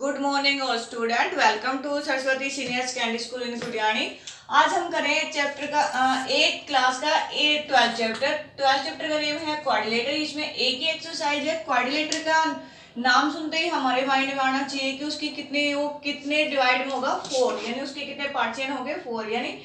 Good morning और student, welcome to Saraswati senior secondary school in Kutiyani. आज हम करें चैप्टर का 8 क्लास का 12th चैप्टर का नेम है क्वाड्रिलेटर। इसमें एक ही एक्सरसाइज है। क्वाड्रिलेटर का नाम सुनते ही हमारे माइंड में आना चाहिए कि उसकी कितने डिवाइड में होगा 4, यानी उसके कितने पार्टीशन हो गए 4। यानी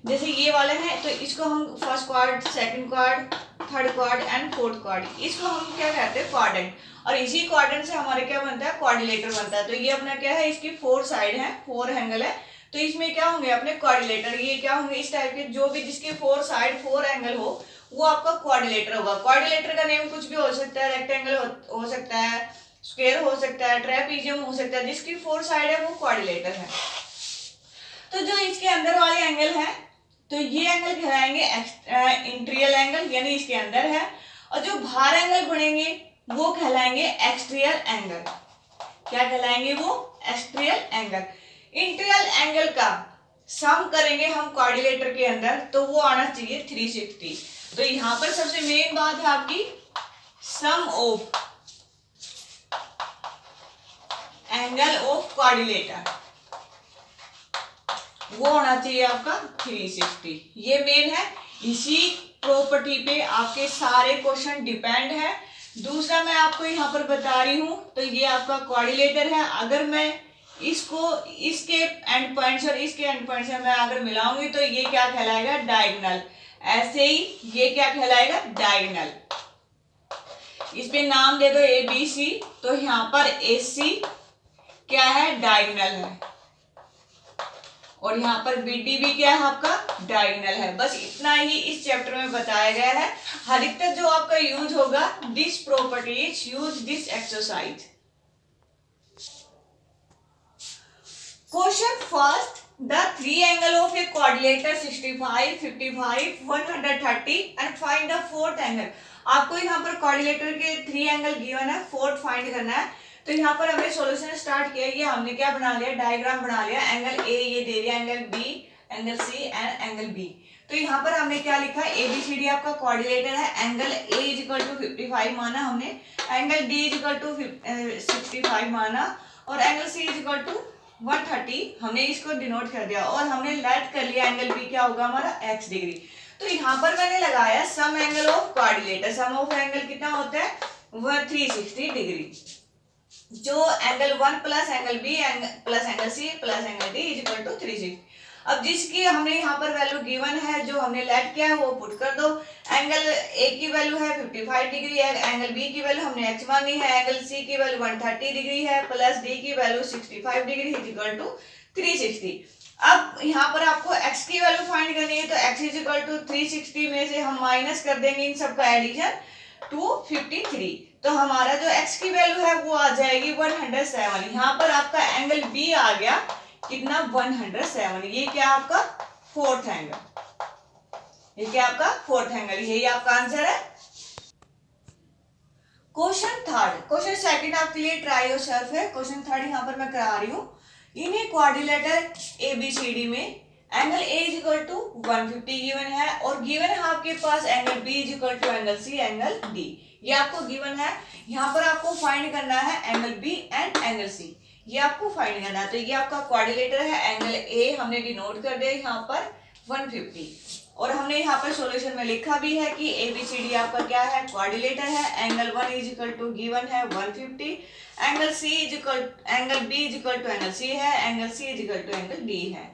जैसे ये वाले हैं तो इसको हम first quad, second quad, third quad and fourth quad, इसको हम क्या कहते हैं क्वाड्रेंट। और इसी क्वाड्रेंट से हमारे क्या बनता है क्वाड्रिलेटर बनता है। तो ये अपना क्या है, इसकी 4 साइड है, 4 एंगल है, तो इसमें क्या होंगे अपने क्वाड्रिलेटर। ये क्या होंगे इस टाइप के, जो भी जिसके 4 साइड 4 एंगल हो वो आपका क्वाड्रिलेटर होगा। क्वाड्रिलेटर का नेम कुछ भी हो सकता है, रेक्टेंगल हो सकता है, स्क्वायर हो सकता है, ट्रेपीजियम हो सकता है, जिसकी 4 साइड है वो क्वाड्रिलेटर है। तो जो इसके अंदर वाले एंगल है तो ये एंगल कहलाएंगे इंटीरियर एंगल, यानी इसके अंदर है, और जो बाहर एंगल बनेंगे वो कहलाएंगे एक्सटीरियर एंगल। क्या कहलाएंगे वो? Exterior angle. इंटीरियर एंगल का सम करेंगे हम क्वाड्रिलेटर के अंदर तो वो आना चाहिए 360। तो यहां पर सबसे मेन बात है आपकी सम ऑफ एंगल ऑफ क्वाड्रिलेटर, वो होना चाहिए आपका 360। ये मेन है, इसी प्रॉपर्टी पे आपके सारे क्वेश्चन डिपेंड है। दूसरा मैं आपको यहाँ पर बता रही हूं तो ये आपका क्वाड्रिलेटर है। अगर मैं इसको इसके एंड पॉइंट्स और इसके एंड पॉइंट्स से मैं अगर मिलाऊंगी तो ये क्या कहलाएगा? डायगोनल। ऐसे ही ये क्या कहलाएगा? डायगोनल। इस पे नाम दे दो ए बी सी, तो यहाँ पर ए सी क्या है? डायगोनल है, और यहाँ पर BD भी क्या है आपका? डायगोनल है। बस इतना ही इस चैप्टर में बताया गया है। अधिकतर जो आपका यूज होगा this properties use this exercise. Question first, the three angle of a quadrilateral 65, 55, 130 and find the fourth angle. आपको यहाँ पर क्वाड्रिलेटर के 3 एंगल गिवन है, फोर्थ फाइंड करना है। तो यहाँ पर हमने सॉल्यूशन स्टार्ट किया, ये हमने क्या बना लिया? डायग्राम बना लिया। एंगल ए ये दे दिया, angle B, angle C and angle B. तो यहाँ पर हमने क्या लिखा? ABCD आपका क्वाड्रिलेटर है। Angle A is equal to 55 माना हमने, angle D is equal to 65 माना, और angle C is equal to 130 हमने इसको डिनोट कर दिया, और हमने लेट कर लिया एंगल B क्या होगा हमारा? x degree. तो यहाँ पर मैंने लगाया sum angle of quadrilateral. Sum of angle कितना होता है? वह 360 डिग्री। जो angle 1 plus angle B plus angle C plus angle D is equal to 360। अब जिसकी हमने यहाँ पर वैल्यू गिवन है, जो हमने लेट किया है वो पुट कर दो। एंगल ए की वैल्यू है 55 डिग्री है, एंगल बी की वैल्यू हमने x मानी है, एंगल सी की वैल्यू 130 डिग्री है, प्लस डी की value 65 degree is equal to 360। अब यहाँ पर आपको x की वैल्यू फाइंड करनी है, तो x इज इक्वल टू 360 में से हम माइनस कर देंगे इन सबका एडिशन 253। तो हमारा जो x की वैल्यू है वो आ जाएगी 107। यहाँ पर आपका एंगल B आ गया कितना? 107। ये क्या आपका? Fourth angle. ये क्या आपका? Fourth angle. यही आपका आंसर है। क्वेश्चन थर्ड, क्वेश्चन सेकंड आपके लिए ट्राई योर सेल्फ है। क्वेश्चन थर्ड यहाँ पर मैं करा रही हूँ। इन ए क्वाड्रिलेटर ABCD में angle A is equal to 150 given है, और गिवन है आपके पास angle B is equal to angle C angle D। ये आपको गिवन है। यहाँ पर आपको फाइंड करना है angle B and angle C, ये आपको फाइंड करना है। तो ये आपका क्वाड्रिलेटर है। एंगल A हमने डिनोट कर दिया यहाँ पर 150, और हमने यहाँ पर सॉल्यूशन में लिखा भी है कि ABCD आपका क्या है? क्वाड्रिलेटर है। Angle 1 is equal to given है 150, angle C is equal angle B is equal to angle C है, angle C is equal to angle D है।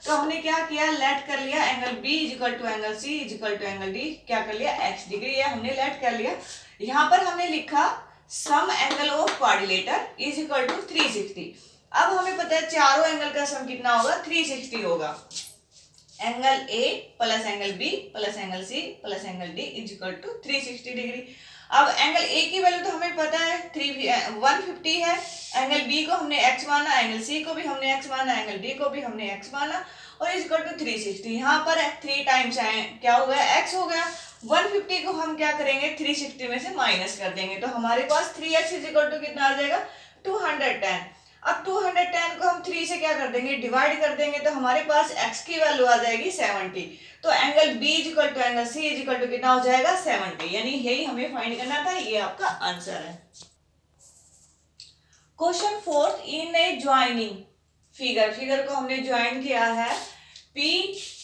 तो हमने क्या किया? लेट कर लिया angle B is equal to angle C is equal to angle D, क्या कर लिया? x डिग्री है, हमने लेट कर लिया। यहाँ पर हमने लिखा sum angle of quadrilateral is equal to 360। अब हमें पता है चारों एंगल का सम कितना होगा? 360 होगा। Angle A plus angle B plus angle C plus angle D is equal to 360 degree. अब एंगल A की वैल्यू तो हमें पता है 150 है, एंगल B को हमने x माना, एंगल C को भी हमने x माना, एंगल D को भी हमने x माना, और इज इक्वल टू 360। यहाँ पर 3 टाइम्स क्या हो गया? x हो गया। 150 को हम क्या करेंगे? 360 में से माइनस कर देंगे, तो हमारे पास 3x इज इक्वल टू कितना आ जाएगा? 210। अब 210 को हम 3 से क्या कर देंगे? डिवाइड कर देंगे, तो हमारे पास x की वैल्यू आ जाएगी 70। तो angle B is equal to angle C is equal to कितना हो जाएगा? 70। यानी यही हमें फाइंड करना था। ये आपका आंसर है। क्वेश्चन फोर्थ, इन ए ज्वाइनिंग फिगर को हमने ज्वाइन किया है। P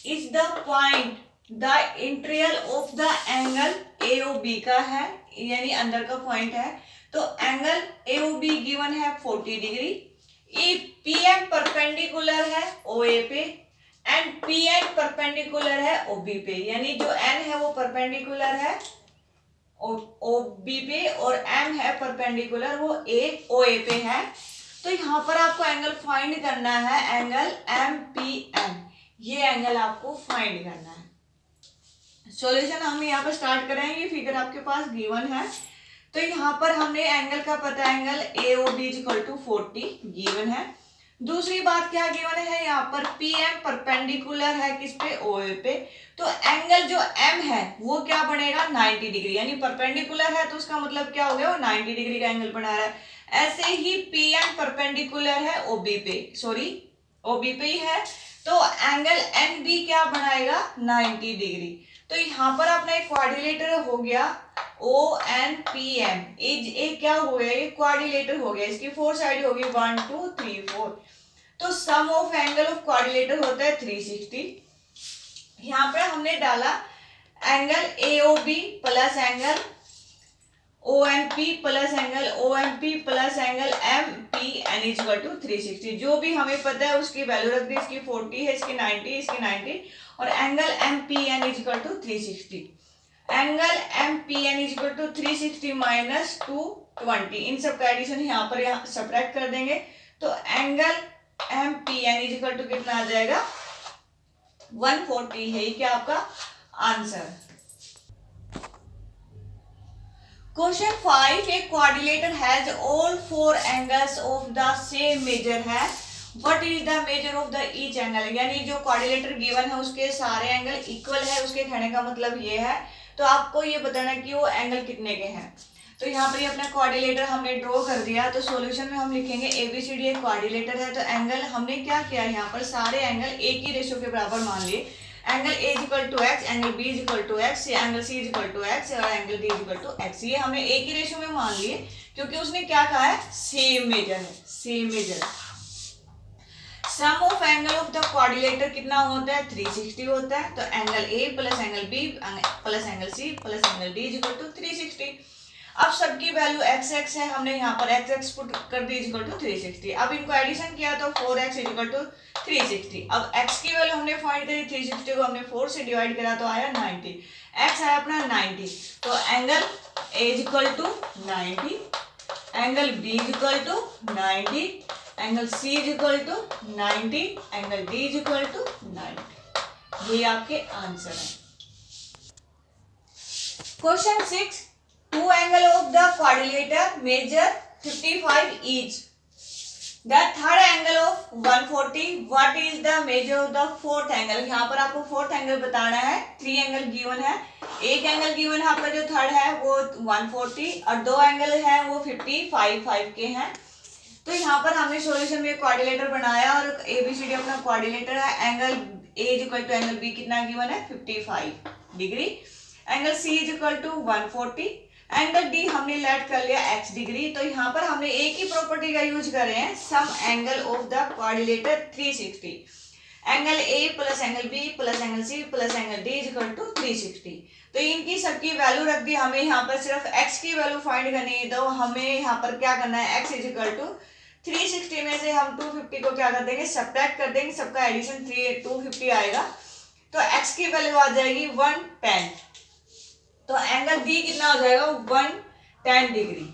is the point the interior of the angle AOB का है, यानी अंदर का पॉइंट है। तो एंगल AOB गिवन है 40 डिग्री। PM परपेंडिकुलर है OA पे एंड PN परपेंडिकुलर है OB पे, यानी जो N है वो परपेंडिकुलर है OB पे और M है परपेंडिकुलर वो OA पे है। तो यहाँ पर आपको एंगल फाइंड करना है, एंगल MPN, ये एंगल आपको फाइंड करना है। सॉल्यूशन हम यहाँ पर स्टार्ट करेंगे, फिगर आपके पास गिवन है। तो यहाँ पर हमने एंगल का पता है, angle AOB equal to 40 given है। दूसरी बात क्या गिवन है, यहाँ पर PM परपेंडिकुलर है किस पे, OA पे। तो एंगल जो M है वो क्या बनेगा 90 डिग्री, यानी परपेंडिकुलर है तो उसका मतलब क्या हो गया, वो 90 डिग्री का एंगल बना रहा है। ऐसे ही PM परपेंडिकुलर है OB पे ही है, तो एंगल NB क्या बनाएगा 90 डिग्री। तो यहाँ पर अपना एक क्वाड्रिलेटर हो गया ONPM, एक क्या हो गया, ये क्वाड्रिलेटर हो गया, इसकी 4 साइड होगी 1 2 3 4। तो sum of angle of quadrilateral होता है 360। यहाँ पर हमने डाला angle AOB plus angle ONP plus angle OMP plus angle MPN equal to 360। जो भी हमें पता है उसकी वैल्यू रख दी, इसकी 40 है, इसकी 90, इसकी 90 और angle MPN equal to 360। Angle MPN equal to 360 minus 220, इन सब का एडिशन यहाँ पर सब्ट्रैक्ट कर देंगे। तो एंगल MPN इक्वल टू कितना आ जाएगा 140 है, ये क्या आपका answer. Question 5, a quadrilateral has all 4 angles of the same measure है, what is the measure of the each angle. यानी जो क्वाड्रिलेटर गिवन है उसके सारे एंगल इक्वल है, उसके कहने का मतलब ये है। तो आपको ये बताना कि वो एंगल कितने के हैं। तो यहाँ पर ये अपना क्वाड्रिलेटर हमने ड्रॉ कर दिया। तो सॉल्यूशन में हम लिखेंगे ABCD एक क्वाड्रिलेटर है, तो एंगल हमने क्या किया, यहाँ पर सारे एंगल एक ही रेशियो के बराबर मान लिए। Angle A equal to X, angle B equal to X, angle C equal to X और angle D equal to X, ये हमने एक ही रेशियो में मान लिए क्योंकि उसने क्या कहा है, सेम मेजर है, same measure. Sum of angle of the quadrilateral कितना होता है 360 होता है। तो angle A plus angle B plus angle C plus angle D equal to 360। अब सबकी वैल्यू x है, हमने यहाँ पर x पुट कर दी इक्वल टू 360। अब इनको एडिशन किया तो 4x इक्वल टू 360। अब x की वैल्यू हमने फाइंड करी, 360 को हमने 4 से डिवाइड करा तो आया 90, x आया अपना 90। तो angle A equal to 90, angle B equal to 90, angle C equal to 90, angle D equal to 90। ये आपके आंसर है। Question 6, two angle of the quadrilater measure 55 each. The third angle of 140. What is the measure of the fourth angle? यहाँ पर आपको fourth angle बताना है। 3 angle given है, एक एंगल गिवन है आपका जो थर्ड है वो 140 और 2 एंगल है वो 55 के हैं। तो यहाँ पर हमने सॉल्यूशन में क्वाड्रिलेटर बनाया और ABCD अपना क्वाड्रिलेटर है। Angle A equal to angle B कितना गिवन है 55 degree, angle C equal to 140, angle D हमने लेट कर लिया x डिग्री। तो यहाँ पर हमने एक ही प्रॉपर्टी का यूज कर रहे हैं, sum angle of the quadrilateral 360। Angle A plus angle B plus angle C plus angle D equal to 360। तो इनकी सबकी वैल्यू रख दी, हमें यहाँ पर सिर्फ x की वैल्यू फाइंड करनी है। तो हमें यहाँ पर क्या करना है, x इक्वल टू 360 में से हम 250 को क्या कर देंगे, सब्ट्रैक्ट कर देंगे, सबका एडिशन 250 आएगा। तो x की वैल्यू आ जाएगी 110। तो एंगल D कितना हो जाएगा 110 डिग्री।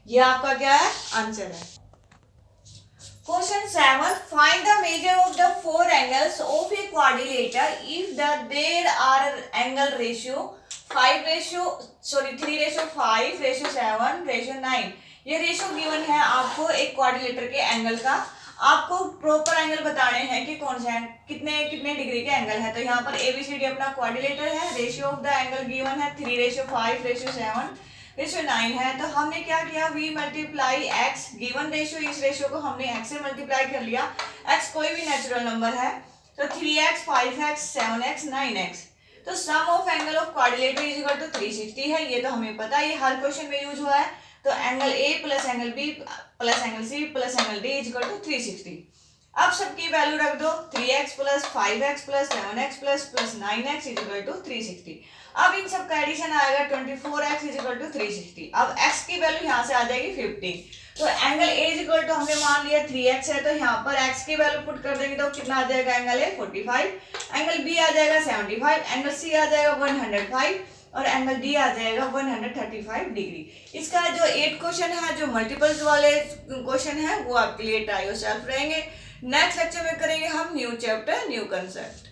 ये आपका क्या है, आंसर है। Question 7, find the measure of the 4 angles of a quadrilateral if there are angle ratio 3 ratio 5 ratio 7 ratio 9। ये रेशियो गिवन है आपको एक क्वाड्रिलेटर के एंगल का। आपको प्रॉपर एंगल बताने हैं कि कौन सा कितने कितने डिग्री के एंगल है। तो यहाँ पर ABCD अपना क्वाड्रिलेटर है, ratio of the angle given है 3 रेशियो 5 रेशियो 7 रेशियो 9 है। तो हमने क्या किया, V multiply x, given ratio इस रेशियो को हमने x से मल्टीप्लाई कर लिया। x कोई भी नेचुरल नंबर है, तो 3x 5x 7x 9x। तो sum of angle of quadrilateral is equal to 360 है, ये तो हमें पता है, ये हर क्वेश्चन में यूज हुआ है। तो angle A plus angle B plus angle C plus angle D is equal to 360। अब सबकी वैल्यू रख दो 3x plus 5x plus 7x plus 9x is equal to 360। अब इन सब का एडिशन आएगा 24x इज इक्वल टू 360। अब x की वैल्यू यहाँ से आ जाएगी 50। तो angle A is equal to हमने मान लिया 3x है, तो यहाँ पर x की वैल्यू पुट कर देंगे तो कितना आ जाएगा, एंगल ए 45, एंगल बी आ जाएगा 75, एंगल सी आ जाएगा 105 और एंगल डी आ जाएगा 135 डिग्री। इसका जो 8 क्वेश्चन है, जो मल्टीपल्स वाले क्वेश्चन है, वो आपके लिए ट्राई योरसेल्फ रहेंगे। नेक्स्ट लेक्चर में करेंगे हम न्यू चैप्टर न्यू कंसेप्ट।